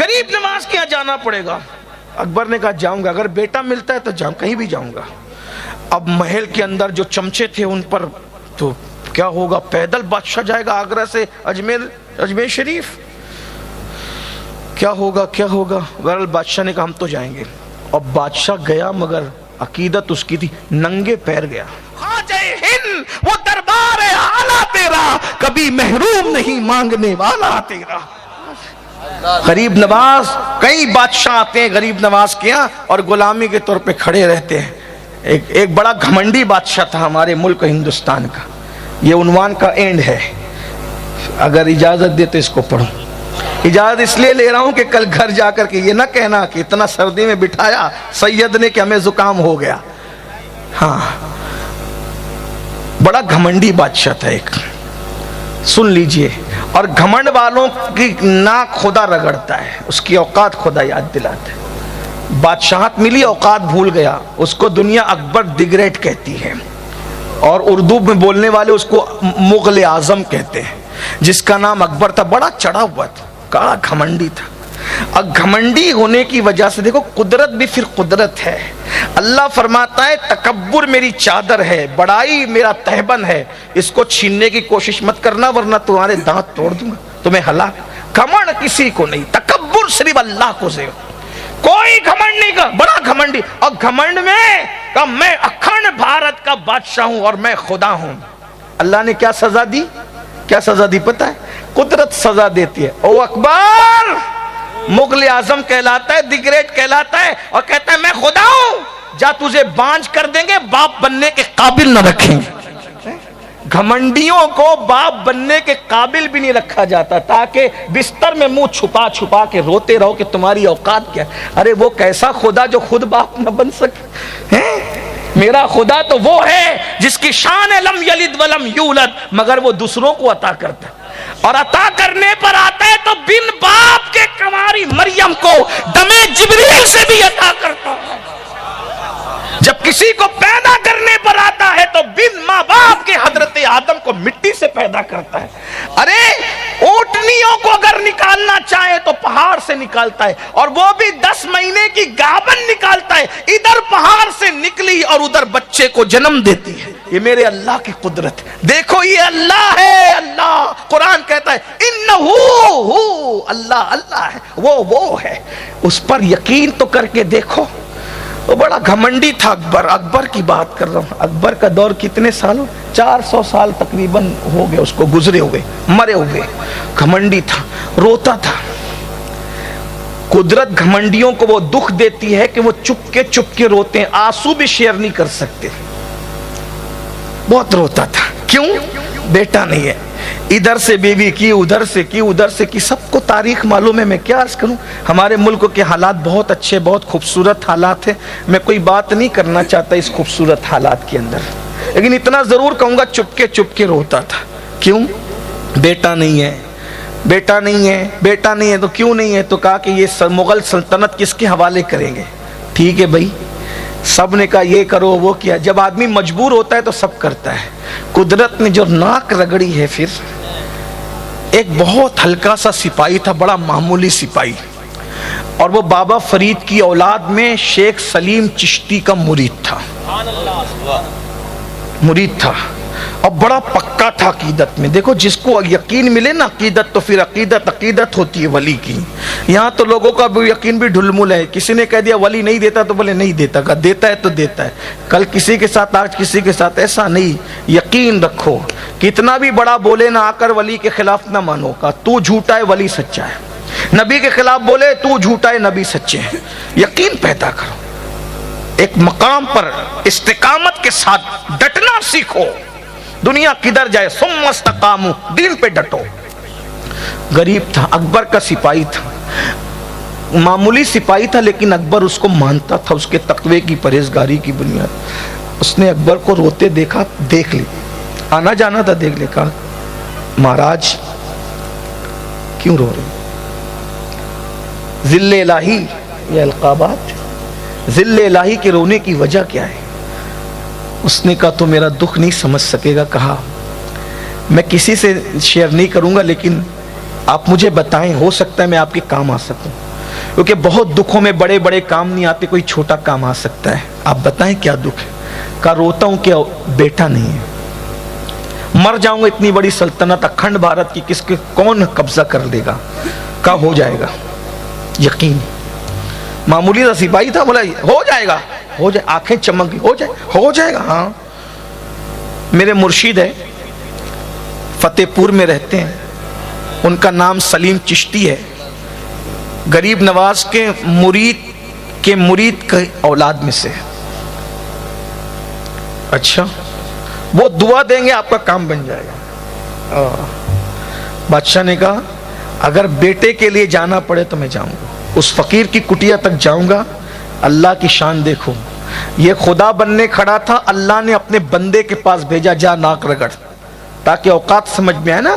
غریب نواز کے یہاں جانا پڑے گا۔ اکبر نے کہا جاؤں گا، اگر بیٹا ملتا ہے تو جاؤں، کہیں بھی جاؤں گا۔ اب محل کے اندر جو چمچے تھے ان پر تو کیا ہوگا، پیدل بادشاہ جائے گا آگرہ سے اجمیر شریف، کیا ہوگا کیا ہوگا۔ بہرحال بادشاہ نے کہا ہم تو جائیں گے۔ اور بادشاہ گیا، مگر عقیدت اس کی تھی، ننگے پیر گیا۔ خواجہ ہند وہ دربار اعلیٰ تیرا، کبھی محروم نہیں مانگنے والا تیرا۔ غریب نواز، کئی بادشاہ آتے ہیں غریب نواز کے یہاں اور غلامی کے طور پہ کھڑے رہتے ہیں۔ ایک بڑا گھمنڈی بادشاہ تھا ہمارے ملک ہندوستان کا، یہ عنوان کا اینڈ ہے، اگر اجازت دے تو اس کو پڑھوں۔ اجازت اس لیے لے رہا ہوں کہ کل گھر جا کر کے یہ نہ کہنا کہ اتنا سردی میں بٹھایا سید نے کہ ہمیں زکام ہو گیا۔ ہاں، بڑا گھمنڈی بادشاہ تھا ایک، سن لیجئے۔ اور گھمنڈ والوں کی ناک خدا رگڑتا ہے، اس کی اوقات خدا یاد دلاتا ہے۔ بادشاہت ملی، اوقات بھول گیا، اس کو دنیا اکبر دی گریٹ کہتی ہے، اور اردو میں بولنے والے اس کو مغل اعظم کہتے ہیں، جس کا نام اکبر تھا۔ بڑا چڑھا ہوا تھا، کڑا گھمنڈی تھا۔ اب گھمنڈی ہونے کی وجہ سے دیکھو، قدرت بھی پھر قدرت ہے۔ اللہ فرماتا ہے تکبر میری چادر ہے، بڑائی میرا تہبند ہے، اس کو چھیننے کی کوشش مت کرنا ورنہ تمہارے دانت توڑ دوں گا، تمہیں ہلاک۔ گھمنڈ کسی کو نہیں، تکبر صرف اللہ کو سے، کوئی گھمنڈ نہیں کا، بڑا گھمنڈی۔ اور گھمنڈ میں کہ میں اکھنڈ بھارت کا بادشاہ ہوں اور میں خدا ہوں۔ اللہ نے کیا سزا دی، کیا سزا دی پتہ ہے؟ قدرت سزا دیتی ہے۔ او اکبر مغل اعظم کہلاتا ہے، دی گریٹ کہلاتا ہے، اور کہتا ہے میں خدا ہوں، جا تجھے بانج کر دیں گے، باپ بننے کے قابل نہ رکھیں گے۔ گھمنڈیوں کو باپ بننے کے قابل بھی نہیں رکھا جاتا، تاکہ بستر میں منہ چھپا چھپا کے روتے رہو کہ تمہاری اوقات کیا ہے۔ ارے وہ کیسا خدا جو خود باپ نہ بن سکے؟ میرا خدا تو وہ ہے جس کی شان ہے لم یلد ولم یولد، مگر وہ دوسروں کو عطا کرتا ہے، اور عطا کرنے پر آتا ہے تو بن باپ کے کنواری مریم کو دمے جبریل سے بھی عطا کرتا ہے۔ جب کسی کو پیدا کرنے پر آتا ہے تو بن ماں باپ کے حضرت آدم کو مٹی سے پیدا کرتا ہے۔ ارے اونٹنیوں کو اگر نکالنا چاہے تو پہاڑ سے نکالتا ہے، اور وہ بھی 10 مہینے کی گابن نکالتا ہے، ادھر پہاڑ سے نکلی اور ادھر بچے کو جنم دیتی ہے۔ یہ میرے اللہ کی قدرت، دیکھو یہ اللہ ہے۔ اللہ قرآن کہتا ہے انہو اللہ، اللہ ہے، وہ ہے، اس پر یقین تو کر کے دیکھو۔ وہ بڑا گھمنڈی تھا اکبر، اکبر کی بات کر رہا ہوں۔ اکبر کا دور کتنے سالوں، 400 سال تقریباً ہو گئے اس کو گزرے ہوئے، مرے ہوئے۔ گھمنڈی تھا، روتا تھا۔ قدرت گھمنڈیوں کو وہ دکھ دیتی ہے کہ وہ چپ کے روتے ہیں، آنسو بھی شیئر نہیں کر سکتے۔ بہت روتا تھا، کیوں؟ بیٹا نہیں ہے، ادھر سے بیوی کی، ادھر سے کی، ادھر سے کی، سب کو تاریخ معلوم ہے۔ میں کیا عرض کروں، ہمارے ملک کے حالات بہت اچھے، بہت خوبصورت حالات ہیں، میں کوئی بات نہیں کرنا چاہتا اس خوبصورت حالات کے اندر، لیکن اتنا ضرور کہوں گا چپ کے روتا تھا۔ کیوں؟ بیٹا نہیں ہے، بیٹا نہیں ہے، بیٹا نہیں ہے۔ تو کیوں نہیں ہے؟ تو کہا کہ یہ مغل سلطنت کس کے حوالے کریں گے؟ ٹھیک ہے بھائی، سب نے کہا یہ کرو وہ کیا۔ جب آدمی مجبور ہوتا ہے تو سب کرتا ہے۔ قدرت نے جو ناک رگڑی ہے، پھر ایک بہت ہلکا سا سپاہی تھا، بڑا معمولی سپاہی، اور وہ بابا فرید کی اولاد میں شیخ سلیم چشتی کا مرید تھا، اور بڑا پکا تھا عقیدت میں۔ دیکھو جس کو یقین ملے نا عقیدت، تو پھر عقیدت ہوتی ہے ولی کی۔ یہاں تو لوگوں کا یقین بھی ڈھلمل ہے، کسی نے کہہ دیا ولی نہیں دیتا تو بولے نہیں دیتا، کہا دیتا ہے تو دیتا ہے، کل کسی کے ساتھ آج کسی کے ساتھ، ایسا نہیں۔ یقین رکھو، کتنا بھی بڑا بولے نہ آ کر ولی کے خلاف نہ مانو، کہا تو جھوٹا ہے ولی سچا ہے، نبی کے خلاف بولے تو جھوٹا ہے نبی سچے ہیں۔ یقین پیدا کرو، ایک مقام پر استقامت کے ساتھ ڈٹنا سیکھو، دنیا کدھر جائے ثم استقاموا، دین پہ ڈٹو۔ غریب تھا، اکبر کا سپاہی تھا، معمولی سپاہی تھا، لیکن اکبر اس کو مانتا تھا، اس کے تقوی کی پرہیزگاری کی بنیاد۔ اس نے اکبر کو روتے دیکھا، دیکھ لی، آنا جانا تھا، دیکھ لے، کہا مہاراج کیوں رو رہے؟ ذل الہی، یہ القابات، ذل الہی کے رونے کی وجہ کیا ہے؟ اس نے کہا تو میرا دکھ نہیں سمجھ سکے گا۔ کہا میں کسی سے شیئر نہیں کروں گا، لیکن آپ مجھے بتائیں، ہو سکتا ہے میں آپ کے کام آ سکوں۔ کیونکہ بہت دکھوں میں بڑے بڑے کام نہیں آتے, کوئی چھوٹا کام آ سکتا ہے. آپ بتائیں کیا دکھ ہے؟ کہا روتا ہوں کہ بیٹا نہیں ہے, مر جاؤں گا, اتنی بڑی سلطنت اکھنڈ بھارت کی کس کے کون قبضہ کر لے گا؟ کہا ہو جائے گا, یقین. معمولی رسی بھائی تھا, بولا ہو جائے گا, ہو جائے, آنکھیں چمک گئی, ہو جائے گا. ہاں میرے مرشید ہے, فتح پور میں رہتے ہیں, ان کا نام سلیم چشتی ہے, غریب نواز کے مرید کے اولاد میں سے. اچھا, وہ دعا دیں گے آپ کا کام بن جائے گا. بادشاہ نے کہا اگر بیٹے کے لیے جانا پڑے تو میں جاؤں گا, اس فقیر کی کٹیا تک جاؤں گا. اللہ کی شان دیکھو, یہ خدا بننے کھڑا تھا, اللہ نے اپنے بندے کے پاس بھیجا, جا ناک رگڑ, تاکہ اوقات سمجھ میں آئے نا,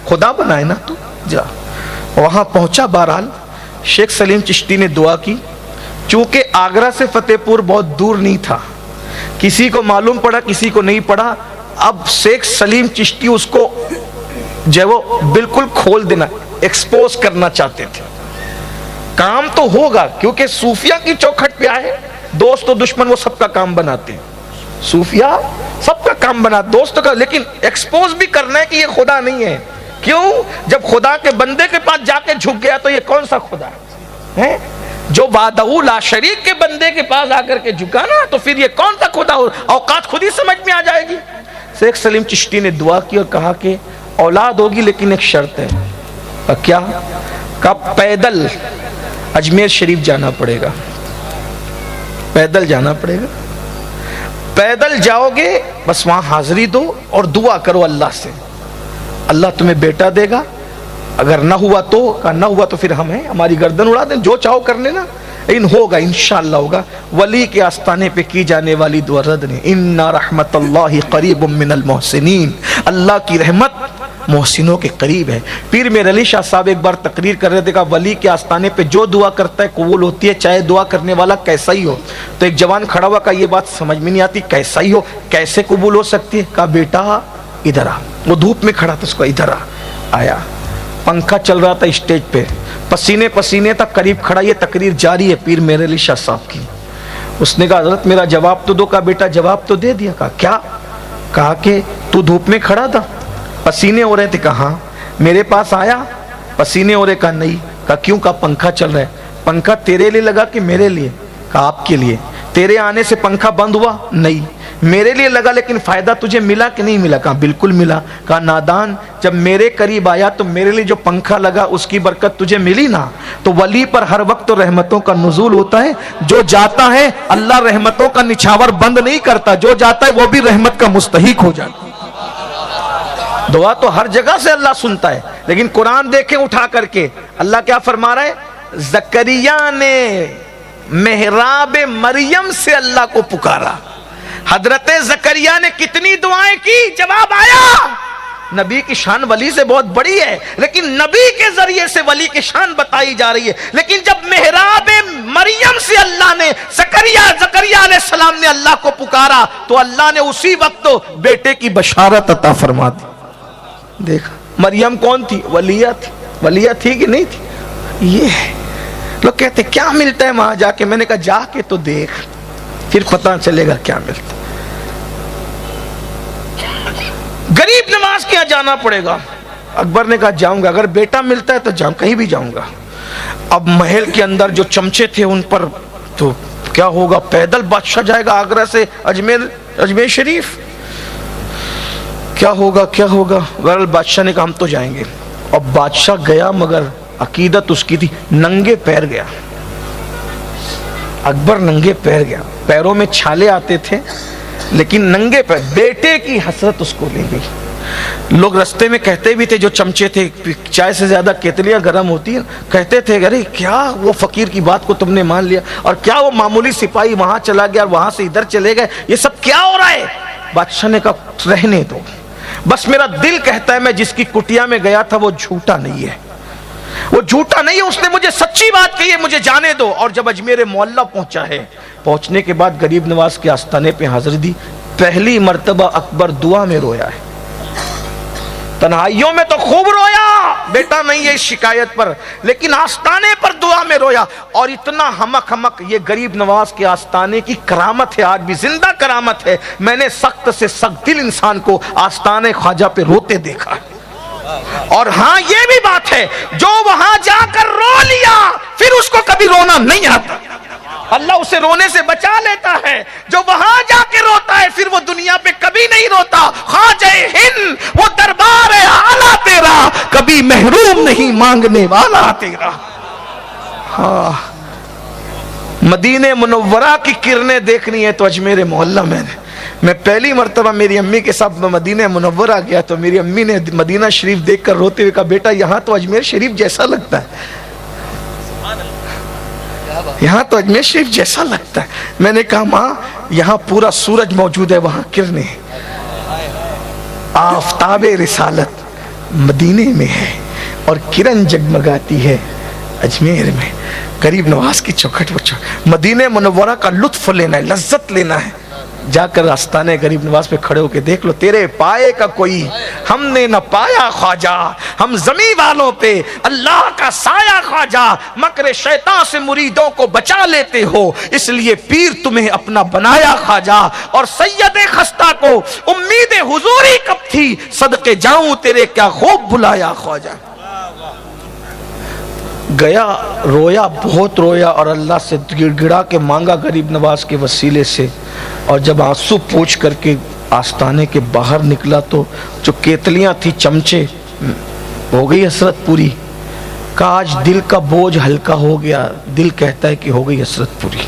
خدا بنائے نا تو جا. وہاں پہنچا, بہرحال شیخ سلیم چشتی نے دعا کی. چونکہ آگرہ سے فتح پور بہت دور نہیں تھا, کسی کو معلوم پڑا کسی کو نہیں پڑا. اب شیخ سلیم چشتی اس کو جو وہ بالکل کھول دینا, ایکسپوز کرنا چاہتے تھے. کام تو ہوگا کیونکہ صوفیہ کی چوکھٹ پہ آئے, دوست و دشمن وہ سب کا کام بناتے ہیں, صوفیہ سب کا کام بنا دوست کا, لیکن ایکسپوز بھی کرنا ہے کہ یہ خدا نہیں ہے. کیوں؟ جب خدا کے بندے کے پاس جا کے جھک گیا تو یہ کون سا خدا ہے؟ جو وحدہ لا شریک کے بندے کے پاس آ کر کے جھکا نا, تو پھر یہ کون سا خدا ہو؟ اوقات خود ہی سمجھ میں آ جائے گی. شیخ سلیم چشتی نے دعا کی اور کہا کہ اولاد ہوگی لیکن ایک شرط ہے. کیا؟ کہا پیدل اجمیر شریف جانا پڑے گا, پیدل جانا پڑے گا. پیدل جاؤ گے, بس وہاں حاضری دو اور دعا کرو اللہ سے, اللہ تمہیں بیٹا دے گا. اگر نہ ہوا تو, کہا نہ ہوا تو پھر ہم ہیں, ہماری گردن اڑا دیں, جو چاہو کر لینا, لیکن ہوگا انشاءاللہ ہوگا. ولی کے آستانے پہ کی جانے والی دعا رد نہیں. ان رحمت اللہ قریب من المحسنین, اللہ کی رحمت محسنوں کے قریب ہے. پیر میر علی شاہ صاحب ایک بار تقریر کر رہے تھے, کہا ولی کے آستانے پہ جو دعا کرتا ہے قبول ہوتی ہے, چاہے دعا کرنے والا کیسا ہی ہو. تو ایک جوان کھڑا ہوا, کہا یہ بات سمجھ میں نہیں آتی, کیسا ہی ہو کیسے قبول ہو سکتی ہے؟ کہا بیٹا ادھر آ. وہ دھوپ میں کھڑا تھا, اس کو ادھر آیا, پنکھا چل رہا تھا اسٹیج پہ, پسینے پسینے تک قریب کھڑا, یہ تقریر جاری ہے پیر میر علی شاہ صاحب کی. اس نے کہا حضرت میرا جواب تو دو. کہا بیٹا جواب تو دے دیا. کہا کیا؟ کہا کہ تو دھوپ میں کھڑا تھا, پسینے ہو رہے تھے. کہا ہاں. میرے پاس آیا, پسینے ہو رہے. کہا نہیں. کہا کیوں؟ کہا پنکھا چل رہا ہے. پنکھا تیرے لیے لگا کہ میرے لیے؟ کہا آپ کے لیے. تیرے آنے سے پنکھا بند ہوا؟ نہیں. میرے لیے لگا, لیکن فائدہ تجھے ملا کہ نہیں ملا؟ کہا بالکل ملا. کہا نادان, جب میرے قریب آیا تو میرے لیے جو پنکھا لگا اس کی برکت تجھے ملی نا. تو ولی پر ہر وقت رحمتوں کا نزول ہوتا ہے. جو جاتا ہے اللہ رحمتوں کا نچھاور بند نہیں کرتا, جو جاتا ہے وہ بھی رحمت کا مستحق ہو جاتا. دعا تو ہر جگہ سے اللہ سنتا ہے, لیکن قرآن دیکھیں اٹھا کر کے اللہ کیا فرما رہا ہے؟ زکریا نے محراب مریم سے اللہ کو پکارا. حضرت زکریا نے کتنی دعائیں کی, جواب آیا. نبی کی شان ولی سے بہت بڑی ہے, لیکن نبی کے ذریعے سے ولی کی شان بتائی جا رہی ہے. لیکن جب محراب مریم سے اللہ نے زکریا علیہ السلام نے اللہ کو پکارا, تو اللہ نے اسی وقت بیٹے کی بشارت عطا فرما دی. دیکھا مریم کون تھی؟ ولیہ تھی. ولیہ تھی کہ نہیں تھی؟ یہ ہے. لوگ کہتے کیا ملتا ہے وہاں جا کے؟ میں نے کہا جا کے تو دیکھ, پھر پتہ چلے گا کیا ملتا. غریب نواز کے یہاں جانا پڑے گا. اکبر نے کہا جاؤں گا, اگر بیٹا ملتا ہے تو جاؤں, کہیں بھی جاؤں گا. اب محل کے اندر جو چمچے تھے ان پر تو کیا ہوگا, پیدل بادشاہ جائے گا آگرہ سے اجمیر شریف, کیا ہوگا کیا ہوگا. بہرحال بادشاہ نے کہا ہم تو جائیں گے. اور بادشاہ گیا, مگر عقیدت اس کی تھی ننگے پیر گیا. اکبر ننگے پیر گیا, پیروں میں چھالے آتے تھے لیکن ننگے پیر. بیٹے کی حسرت اس کو لے گئی. لوگ رستے میں کہتے بھی تھے, جو چمچے تھے, چائے سے زیادہ کیتلیاں گرم ہوتی ہیں, کہتے تھے ارے کیا وہ فقیر کی بات کو تم نے مان لیا, اور کیا وہ معمولی سپاہی وہاں چلا گیا اور وہاں سے ادھر چلے گئے, یہ سب کیا ہو رہا ہے. بادشاہ نے کہا رہنے دو, بس میرا دل کہتا ہے میں جس کی کٹیا میں گیا تھا وہ جھوٹا نہیں ہے, وہ جھوٹا نہیں ہے, اس نے مجھے سچی بات کہی ہے, مجھے جانے دو. اور جب اجمیر معلیٰ پہنچا ہے, پہنچنے کے بعد غریب نواز کے آستانے پہ حاضری دی. پہلی مرتبہ اکبر دعا میں رویا ہے. تنہائیوں میں تو خوب رویا، بیٹا نہیں ہے اس شکایت پر، لیکن آستانے پر دعا میں رویا. اور اتنا ہمک ہمک، یہ غریب نواز کے آستانے کی کرامت ہے، آج بھی زندہ کرامت ہے. میں نے سخت سے سخت دل انسان کو آستانے خواجہ پہ روتے دیکھا ہے. اور ہاں یہ بھی بات ہے، جو وہاں جا کر رو لیا پھر اس کو کبھی رونا نہیں آتا. اللہ اسے رونے سے بچا لیتا ہے. جو وہاں جا کے روتا ہے پھر وہ دنیا پہ کبھی نہیں روتا. خواجہ ہند وہ دربار اعلیٰ تیرا، کبھی محروم نہیں مانگنے والا تیرا. ہاں، مدینہ منورہ کی کرنیں دیکھنی ہے تو اجمیر محلہ میں پہلی مرتبہ میری امی کے ساتھ مدینہ منورہ گیا تو میری امی نے مدینہ شریف دیکھ کر روتے ہوئے کہا بیٹا یہاں تو اجمیر شریف جیسا لگتا ہے، یہاں تو اجمیر شریف جیسا لگتا ہے. میں نے کہا ماں یہاں پورا سورج موجود ہے، وہاں کرنیں، آفتاب رسالت مدینے میں ہے اور کرن جگمگاتی ہے اجمیر میں. غریب نواز کی چوکھٹ پر مدینہ منورہ کا لطف لینا ہے، لذت لینا ہے. جا کر آستانے غریب نواز پہ کھڑے ہو کے دیکھ لو، تیرے پائے کا کوئی ہم نے نہ پایا خواجہ، ہم زمین والوں پہ اللہ کا سایہ خواجہ. مکر شیطان سے مریدوں کو بچا لیتے ہو، اس لیے پیر تمہیں اپنا بنایا خواجہ. اور سید خستہ کو امید حضوری کب تھی، صدقے جاؤں تیرے کیا خوب بلایا خواجہ. گیا رویا، بہت رویا اور اللہ سے گڑ گڑا کے مانگا غریب نواز کے وسیلے سے. اور جب آنسو پوچھ کر کے آستانے کے باہر نکلا تو جو کیتلیاں تھی چمچے، ہو گئی حسرت پوری. کہا آج دل کا بوجھ ہلکا ہو گیا، دل کہتا ہے کہ ہو گئی حسرت پوری.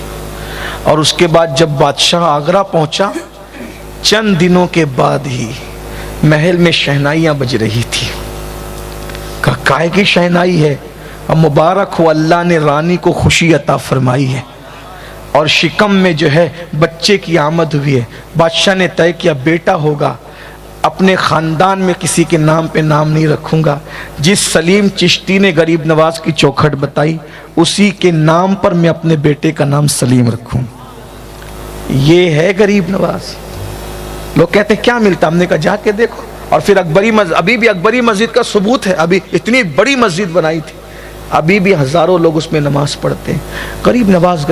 اور اس کے بعد جب بادشاہ آگرہ پہنچا، چند دنوں کے بعد ہی محل میں شہنائیاں بج رہی تھی. کہا کائے کی شہنائی ہے؟ مبارک ہو اللہ نے رانی کو خوشی عطا فرمائی ہے اور شکم میں جو ہے بچے کی آمد ہوئی ہے. بادشاہ نے طے کیا بیٹا ہوگا، اپنے خاندان میں کسی کے نام پہ نام نہیں رکھوں گا. جس سلیم چشتی نے غریب نواز کی چوکھٹ بتائی اسی کے نام پر میں اپنے بیٹے کا نام سلیم رکھوں. یہ ہے غریب نواز. لوگ کہتے ہیں کیا ملتا، ہم نے کہا جا کے دیکھو. اور پھر ابھی بھی اکبری مسجد کا ثبوت ہے، ابھی اتنی بڑی مسجد بنائی تھی، ابھی بھی ہزاروں لوگ اس میں نماز پڑھتے ہیں. غریب نواز